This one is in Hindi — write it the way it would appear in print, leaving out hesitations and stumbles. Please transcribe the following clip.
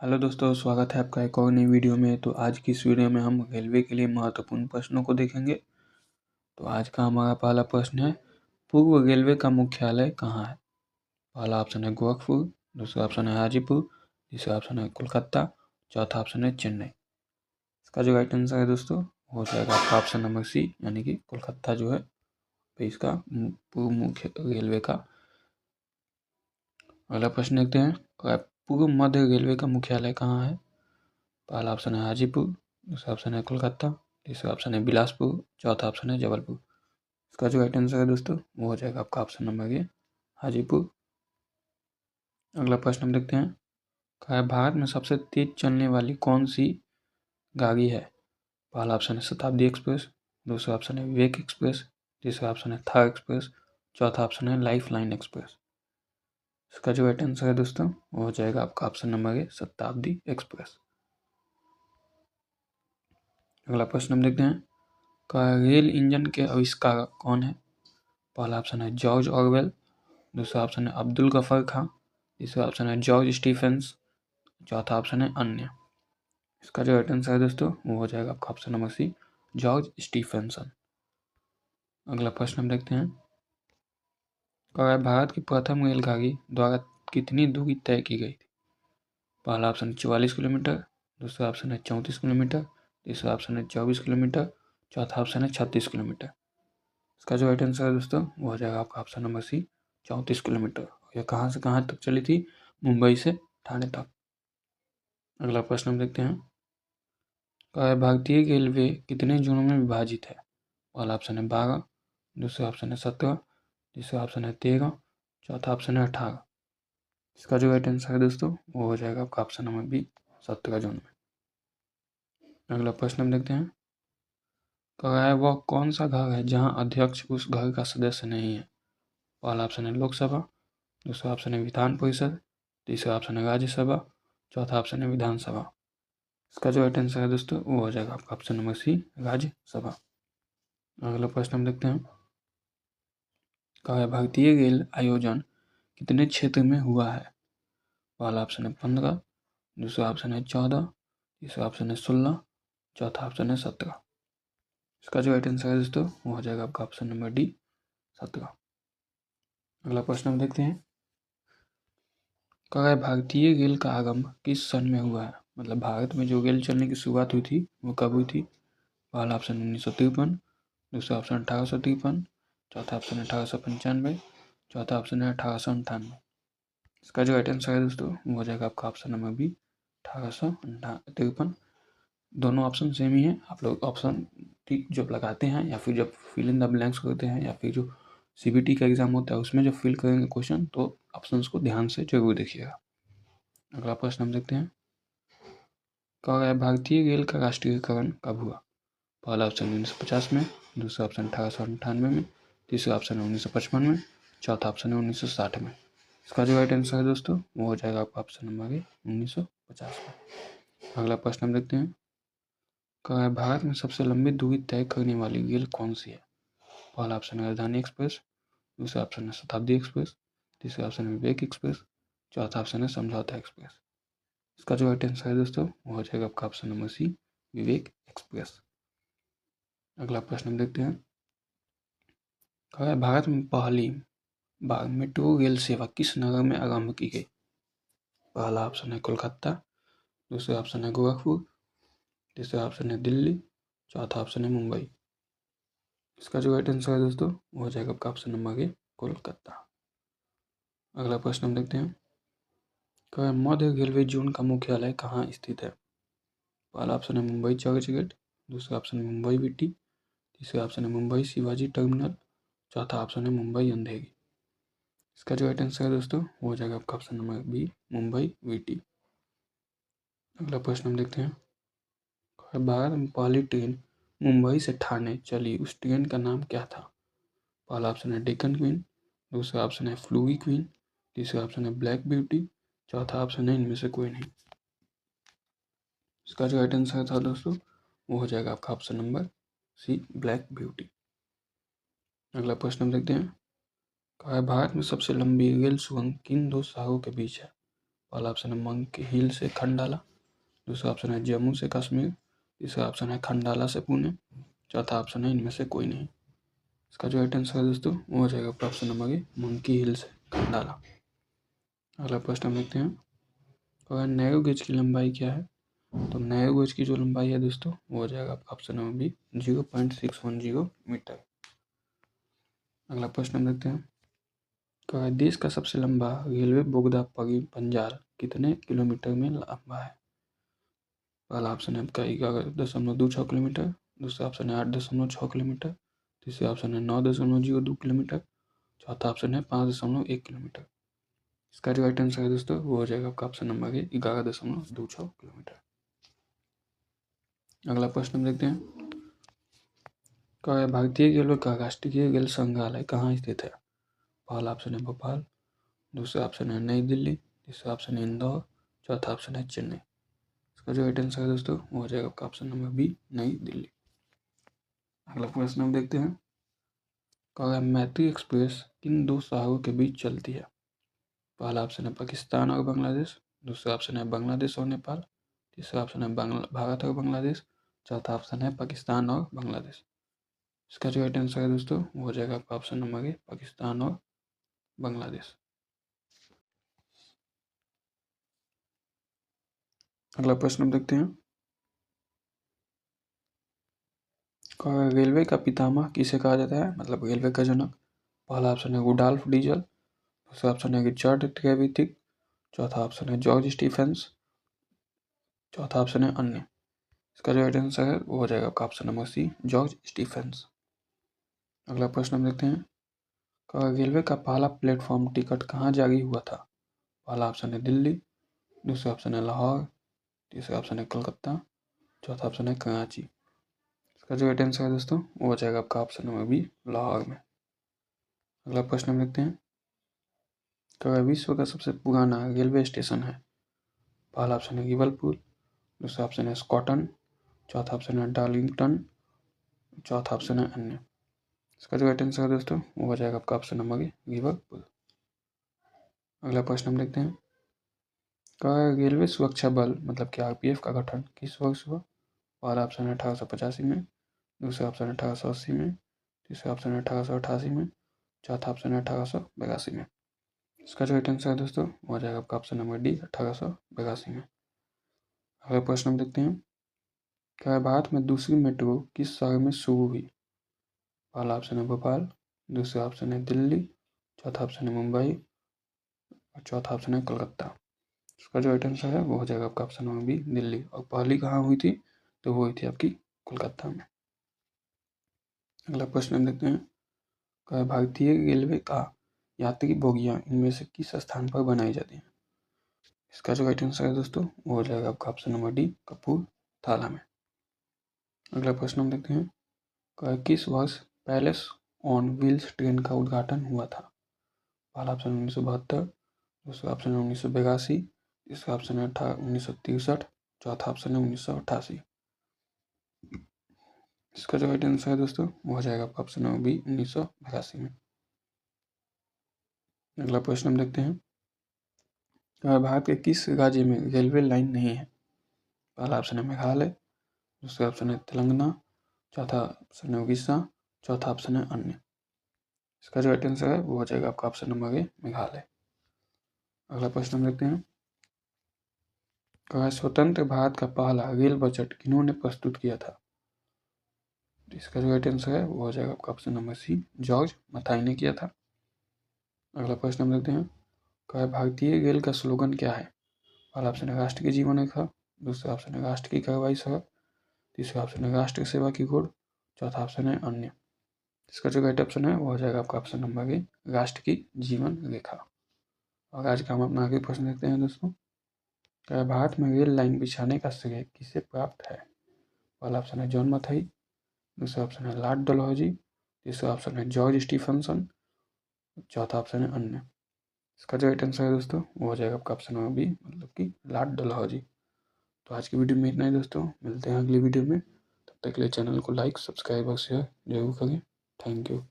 हेलो दोस्तों, स्वागत है आपका एक और नई वीडियो में। तो आज की इस वीडियो में हम रेलवे के लिए महत्वपूर्ण प्रश्नों को देखेंगे। तो आज का हमारा पहला प्रश्न है, पूर्व रेलवे का मुख्यालय कहाँ है? पहला ऑप्शन है गोरखपुर, दूसरा ऑप्शन है हाजीपुर, तीसरा ऑप्शन है कोलकाता, चौथा ऑप्शन है चेन्नई। इसका जो राइट आंसर है दोस्तों हो जाएगा आपका ऑप्शन नंबर सी, यानी कि कोलकाता जो है तो इसका पूर्व मुख्य रेलवे का। अगला प्रश्न देखते हैं, पूर्व मध्य रेलवे का मुख्यालय कहाँ है? पहला ऑप्शन है हाजीपुर, दूसरा ऑप्शन है कोलकाता, तीसरा ऑप्शन है बिलासपुर, चौथा ऑप्शन है जबलपुर। इसका जो राइट आंसर है दोस्तों वो हो जाएगा आपका ऑप्शन नंबर ए, हाजीपुर। अगला प्रश्न हम देखते हैं, भारत में सबसे तेज चलने वाली कौन सी गाड़ी है? पहला ऑप्शन है शताब्दी एक्सप्रेस, दूसरा ऑप्शन है विवेक एक्सप्रेस, तीसरा ऑप्शन है थार एक्सप्रेस, चौथा ऑप्शन है लाइफ लाइन एक्सप्रेस। इसका जो राइट आंसर है दोस्तों वो हो जाएगा आपका ऑप्शन नंबर ए, शताब्दी एक्सप्रेस। अगला प्रश्न हम देखते हैं, रेल इंजन के आविष्कारक कौन है? पहला ऑप्शन है जॉर्ज ऑरवेल, दूसरा ऑप्शन है अब्दुल गफर खां, तीसरा ऑप्शन है जॉर्ज स्टीफेंस, चौथा ऑप्शन है अन्य। इसका जो राइट आंसर है दोस्तों वो हो जाएगा आपका option number C, George Stephenson. अगला प्रश्न हम देखते हैं, भारत की प्रथम रेलगाड़ी द्वारा कितनी दूरी तय की गई थी? पहला ऑप्शन है 44 किलोमीटर, दूसरा ऑप्शन है 34 किलोमीटर, तीसरा ऑप्शन है 24 किलोमीटर, चौथा ऑप्शन है 36 किलोमीटर। इसका जो राइट आंसर है दोस्तों वो हो जाएगा आपका ऑप्शन नंबर सी, 34 किलोमीटर। यह कहाँ से कहाँ तक चली थी? मुंबई से ठाणे तक। अगला प्रश्न हम देखते हैं, भारतीय रेलवे कितने जोनों में विभाजित है? पहला ऑप्शन है 12, दूसरा ऑप्शन है 17, तीसरा ऑप्शन है 13, चौथा ऑप्शन है 18। इसका जो राइट आंसर है दोस्तों वो हो जाएगा आपका ऑप्शन नंबर बी, 17 जोन में। अगला प्रश्न हम देखते हैं, वह कौन सा घर है जहां अध्यक्ष उस घर का सदस्य नहीं है? पहला ऑप्शन है लोकसभा, दूसरा ऑप्शन है विधान परिषद, तीसरा ऑप्शन है राज्यसभा, चौथा ऑप्शन है विधानसभा। इसका जो राइट आंसर है दोस्तों वो हो जाएगा आपका ऑप्शन नंबर सी, राज्यसभा। अगला प्रश्न हम देखते हैं, भारतीय रेल आयोजन कितने क्षेत्र में हुआ है? पहला ऑप्शन है 15, दूसरा ऑप्शन है 14, तीसरा ऑप्शन है 16, चौथा ऑप्शन है 17। इसका जो राइट आंसर है दोस्तों वो हो जाएगा आपका ऑप्शन नंबर डी, 17। अगला प्रश्न हम देखते हैं, भारतीय रेल का आरंभ किस सन में हुआ है? मतलब भारत में जो रेल चलने की शुरुआत हुई थी वो कब हुई थी? पहला ऑप्शन 1953, दूसरा ऑप्शन 1853, चौथा ऑप्शन है 1895, चौथा ऑप्शन है 1898। इसका जो राइट आंसर है दोस्तों वो हो जाएगा आपका ऑप्शन नंबर बी, 1853। दोनों ऑप्शन सेम ही हैं। आप लोग ऑप्शन ठीक जब लगाते हैं या फिर जब फिल इन द ब्लैंक्स करते हैं या फिर जो CBT का एग्जाम होता है उसमें जब फिल करेंगे क्वेश्चन तो ऑप्शंस को ध्यान से जरूर देखिएगा। अगला प्रश्न हम देखते हैं, भारतीय रेल का राष्ट्रीयकरण कब हुआ? पहला ऑप्शन 1950 में, दूसरा ऑप्शन 1898 में, तीसरा ऑप्शन है 1955 में, चौथा ऑप्शन है 1960 में। इसका जो राइट आंसर है दोस्तों वो हो जाएगा आपका ऑप्शन नंबर ए, 1950 में। अगला प्रश्न हम देखते हैं, भारत में सबसे लंबी दूरी तय करने वाली रेल कौन सी है? पहला ऑप्शन है राजधानी एक्सप्रेस, दूसरा ऑप्शन है शताब्दी एक्सप्रेस, तीसरा ऑप्शन है विवेक एक्सप्रेस, चौथा ऑप्शन है समझौता एक्सप्रेस। इसका जो राइट आंसर है दोस्तों वो हो जाएगा आपका ऑप्शन नंबर सी, विवेक एक्सप्रेस। अगला प्रश्न हम देखते हैं, भारत में पहली बार मेट्रो रेल सेवा किस नगर में आरंभ की गई? पहला ऑप्शन है कोलकाता, दूसरा ऑप्शन है गोरखपुर, तीसरा ऑप्शन है दिल्ली, चौथा ऑप्शन है मुंबई। इसका जो राइट आंसर है दोस्तों वो हो जाएगा आपका ऑप्शन नंबर ए, कोलकाता। अगला प्रश्न हम देखते हैं, मध्य रेलवे जोन का मुख्यालय कहाँ स्थित है? पहला ऑप्शन है मुंबई चर्चगेट, दूसरा ऑप्शन है मुंबई विटी, तीसरा ऑप्शन है मुंबई शिवाजी टर्मिनल, चौथा ऑप्शन है मुंबई अंधेरी। इसका जो राइट आंसर है दोस्तों वो हो जाएगा आपका option number B, Mumbai VT. अगला प्रश्न हम देखते हैं, भारत में पहली ट्रेन मुंबई से ठाणे चली उस ट्रेन का नाम क्या था? पहला ऑप्शन है डेक्कन क्वीन, दूसरा ऑप्शन है फ्लूई क्वीन, तीसरा ऑप्शन है ब्लैक ब्यूटी, चौथा ऑप्शन है इनमें से कोई नहीं। इसका जो राइट आंसर था दोस्तों वो हो जाएगा आपका option number C, Black Beauty. अगला प्रश्न हम देखते हैं, भारत में सबसे लंबी रेल सुरंग किन दो शहरों के बीच है? पहला ऑप्शन है मंकी हिल से खंडाला, दूसरा ऑप्शन है जम्मू से कश्मीर, तीसरा ऑप्शन है खंडाला से पुणे, चौथा ऑप्शन है इनमें से कोई नहीं। इसका जो राइट आंसर है दोस्तों वो हो जाएगा ऑप्शन नंबर ए मंकी हिल से खंडाला। अगला प्रश्न हम देखते हैं, अगर नैरो गेज की लंबाई क्या है, तो नैरो गेज की जो लंबाई है दोस्तों वो हो जाएगा ऑप्शन नंबर बी 0.610 मीटर। अगला प्रश्न हम देखते हैं, तो देश का सबसे लंबा रेलवे बोगदा पंजाल कितने किलोमीटर में लंबा है। पहला ऑप्शन है आपका 11.26 किलोमीटर, दूसरा ऑप्शन है 8.6 किलोमीटर, तीसरा ऑप्शन है 9.02 किलोमीटर, चौथा ऑप्शन है 5.1 किलोमीटर। इसका जो राइट आंसर है दोस्तों वो हो जाएगा आपका ऑप्शन नंबर ए 11.26 किलोमीटर। अगला प्रश्न हम देखते हैं, भारतीय रेलवे का राष्ट्रीय रेल संग्रहालय कहाँ स्थित है। पहला ऑप्शन है भोपाल, दूसरा ऑप्शन है नई दिल्ली, तीसरा ऑप्शन है इंदौर, चौथा ऑप्शन है चेन्नई। इसका जो राइट आंसर है दोस्तों वो हो जाएगा आपका ऑप्शन नंबर बी नई दिल्ली। अगला प्रश्न हम देखते हैं, मैत्री एक्सप्रेस किन दो शहरों के बीच चलती है। पहला ऑप्शन है पाकिस्तान और बांग्लादेश, दूसरा ऑप्शन है बांग्लादेश और नेपाल, तीसरा ऑप्शन है भारत और बांग्लादेश, चौथा ऑप्शन है पाकिस्तान और बांग्लादेश। इसका जो राइट आंसर है दोस्तों वो हो जाएगा आपका ऑप्शन नंबर ए पाकिस्तान और बांग्लादेश। अगला प्रश्न हम देखते हैं, रेलवे का पितामह किसे कहा जाता है, मतलब रेलवे का जनक। पहला ऑप्शन है रुडॉल्फ डीजल, दूसरा ऑप्शन है रिचर्ड ट्रेविथिक, चौथा ऑप्शन है जॉर्ज स्टीफेंस, चौथा ऑप्शन है अन्य। इसका जो राइट आंसर है वो हो जाएगा आपका option number C George Stephens. अगला प्रश्न हम देखते हैं, रेलवे का पहला प्लेटफॉर्म टिकट कहाँ जारी हुआ था। पहला ऑप्शन है दिल्ली, दूसरा ऑप्शन है लाहौर, तीसरा ऑप्शन है कलकत्ता, चौथा ऑप्शन है कराची। इसका जो राइट आंसर है दोस्तों वो हो जाएगा आपका ऑप्शन नंबर बी लाहौर में। अगला प्रश्न हम देखते हैं, विश्व का सबसे पुराना रेलवे स्टेशन है। पहला ऑप्शन है गिबलपुर, दूसरा ऑप्शन है स्कॉटन, चौथा ऑप्शन है डार्लिंगटन, चौथा ऑप्शन है अन्य। इसका जो राइट आंसर है दोस्तों वो हो जाएगा आपका ऑप्शन नंबर ए गिबलपुर। अगला प्रश्न हम देखते हैं, रेलवे सुरक्षा बल मतलब कि आरपीएफ का गठन किस वर्ष हुआ। पहला ऑप्शन है 1885 में, दूसरा ऑप्शन है 1880 में, तीसरा ऑप्शन है 1888 में, चौथा ऑप्शन है 1882 में। इसका जो राइट आंसर है दोस्तों वो हो जाएगा आपका ऑप्शन नंबर डी 1882 में। अगला प्रश्न हम देखते हैं, भारत में दूसरी मेट्रो किस शहर में शुरू हुई। पहला ऑप्शन है भोपाल, दूसरा ऑप्शन है दिल्ली, चौथा ऑप्शन है मुंबई और चौथा ऑप्शन है कलकत्ता। इसका जो राइट आंसर है वो हो जाएगा आपका ऑप्शन नंबर बी दिल्ली, और पहली कहाँ हुई थी तो वो हुई थी आपकी कोलकाता में। अगला प्रश्न हम देखते हैं, भारतीय रेलवे का यात्री बोगियां इनमें से किस स्थान पर बनाई जाती हैं। इसका जो राइट आंसर है दोस्तों वो हो जाएगा आपका ऑप्शन नंबर डी कपूरथला में। अगला प्रश्न हम देखते हैं, किस वर्ष पैलेस ऑन व्हील्स ट्रेन का उद्घाटन हुआ था। पहला ऑप्शन 1972, दूसरा ऑप्शन है 1982, तीसरा ऑप्शन है 1963, चौथा ऑप्शन है 1988। इसका जो राइट आंसर है दोस्तों वो हो जाएगा आपका ऑप्शन नंबर बी 1982 में। अगला प्रश्न हम देखते हैं, भारत के किस राज्य में रेलवे लाइन नहीं है। पहला ऑप्शन है मेघालय, दूसरा ऑप्शन है तेलंगाना, चौथा ऑप्शन है उड़ीसा, चौथा ऑप्शन है अन्य। इसका जो राइट आंसर है वो हो जाएगा आपका ऑप्शन नंबर ए मेघालय। अगला प्रश्न हम देखते हैं, स्वतंत्र भारत का पहला रेल बजट किन्होंने प्रस्तुत किया था। इसका जो राइट आंसर है वो हो जाएगा आपका option number C George Mathai ने किया था। अगला प्रश्न हम देखते हैं, भारतीय रेल का स्लोगन क्या है। पहला ऑप्शन है राष्ट्र की जीवन रेखा, दूसरा ऑप्शन है राष्ट्र की कार्रवाई सड़क, तीसरा ऑप्शन है राष्ट्र सेवा की गुड़, चौथा ऑप्शन है अन्य। इसका जो राइट ऑप्शन है वो हो जाएगा आपका ऑप्शन नंबर ए राष्ट्र की जीवन रेखा। और आज का हम अपना आगे प्रश्न देखते हैं दोस्तों, भारत में रेल लाइन बिछाने का श्रेय किसे प्राप्त है। पहला ऑप्शन है जॉन मथाई, दूसरा ऑप्शन है लॉर्ड डलहौजी, तीसरा ऑप्शन है जॉर्ज स्टीफनसन, चौथा ऑप्शन है अन्य। इसका जो राइट आंसर है दोस्तों वो हो जाएगा आपका ऑप्शन नंबर बी मतलब कि लॉर्ड डलहौजी। तो आज की वीडियो में इतना ही दोस्तों, मिलते हैं अगली वीडियो में। तब तक के लिए चैनल को लाइक सब्सक्राइब और शेयर जरूर करें। Thank you.